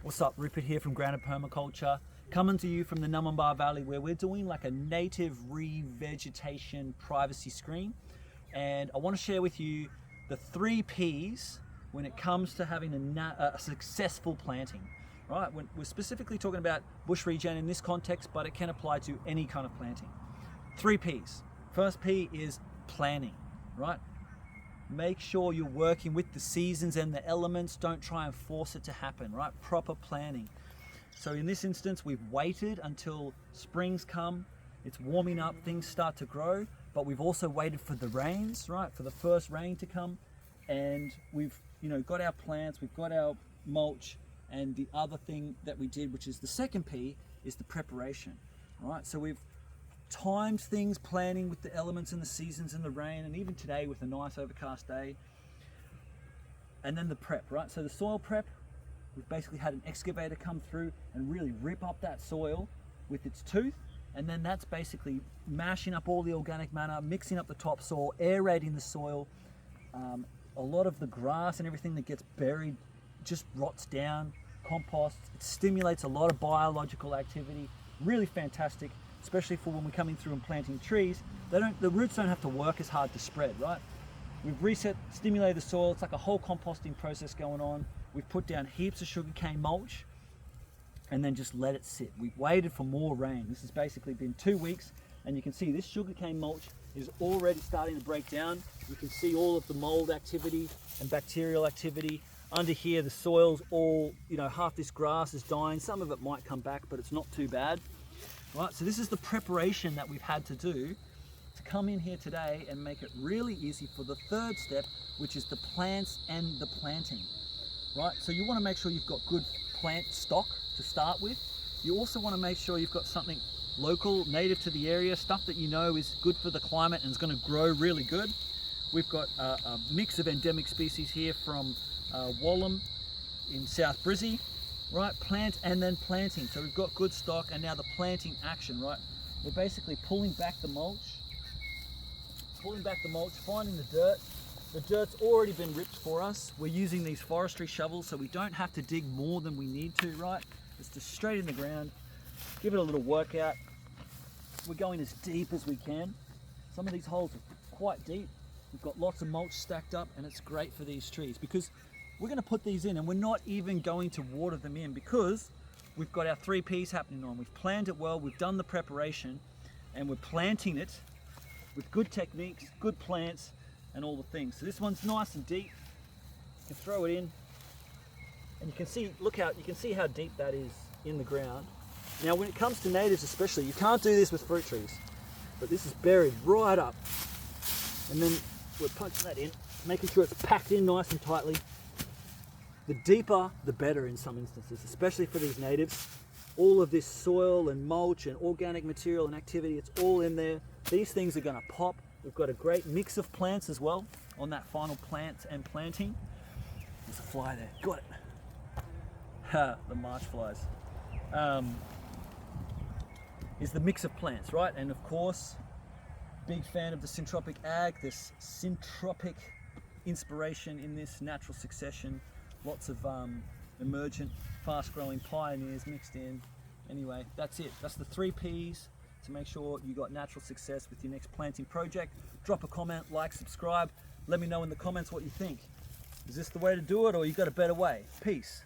What's up, Rupert here from Grounded Permaculture, coming to you from the Numbamba Valley, where we're doing like a native revegetation privacy screen. And I want to share with you the 3 Ps when it comes to having a successful planting. Right? We're specifically talking about bush regen in this context, but it can apply to any kind of planting. 3 Ps. First P is planning, right? Make sure you're working with the seasons and the elements. Don't try and force it to happen, right? Proper planning. So in this instance, we've waited until springs come, it's warming up, things start to grow, but we've also waited for the rains, right? For the first rain to come, and we've, got our plants, we've got our mulch, and the other thing that we did, which is the second P, is the preparation, right? So we've timed things, planning with the elements and the seasons and the rain, and even today with a nice overcast day. And then the prep, right? So the soil prep, we've basically had an excavator come through and really rip up that soil with its tooth, and then that's basically mashing up all the organic matter, mixing up the topsoil, aerating the soil. A lot of the grass and everything that gets buried just rots down, composts. It stimulates a lot of biological activity. Really fantastic, especially for when we're coming through and planting trees. The roots don't have to work as hard to spread, right? We've stimulated the soil. It's like a whole composting process going on. We've put down heaps of sugarcane mulch and then just let it sit. We've waited for more rain. This has basically been 2 weeks, and you can see this sugarcane mulch is already starting to break down. You can see all of the mold activity and bacterial activity. Under here, the soil's all, half this grass is dying. Some of it might come back, but it's not too bad. Right, so this is the preparation that we've had to do to come in here today and make it really easy for the third step, which is the plants and the planting. Right, so you want to make sure you've got good plant stock to start with. You also want to make sure you've got something local, native to the area, stuff that is good for the climate and is going to grow really good. We've got a mix of endemic species here from Wallam in South Brizzy. Right, plant and then planting. So we've got good stock, and now the planting action, right? We're basically pulling back the mulch, finding the dirt. The dirt's already been ripped for us. We're using these forestry shovels, so we don't have to dig more than we need to, right? It's just straight in the ground. Give it a little workout. We're going as deep as we can. Some of these holes are quite deep. We've got lots of mulch stacked up, and it's great for these trees because we're going to put these in and we're not even going to water them in because we've got our 3 Ps happening on. We've planned it well, we've done the preparation, and we're planting it with good techniques, good plants, and all the things. So this one's nice and deep. You can throw it in, and you can see, you can see how deep that is in the ground. Now when it comes to natives especially, you can't do this with fruit trees, but this is buried right up. And then we're punching that in, making sure it's packed in nice and tightly. The deeper, the better in some instances, especially for these natives. All of this soil and mulch and organic material and activity, it's all in there. These things are gonna pop. We've got a great mix of plants as well on that final plant and planting. There's a fly there, got it. Ha, the marsh flies. Is the mix of plants, right? And of course, big fan of the syntropic ag, this syntropic inspiration in this natural succession. Lots of emergent, fast-growing pioneers mixed in. Anyway, that's it. That's the 3 Ps to make sure you got natural success with your next planting project. Drop a comment, like, subscribe. Let me know in the comments what you think. Is this the way to do it, or you got a better way? Peace.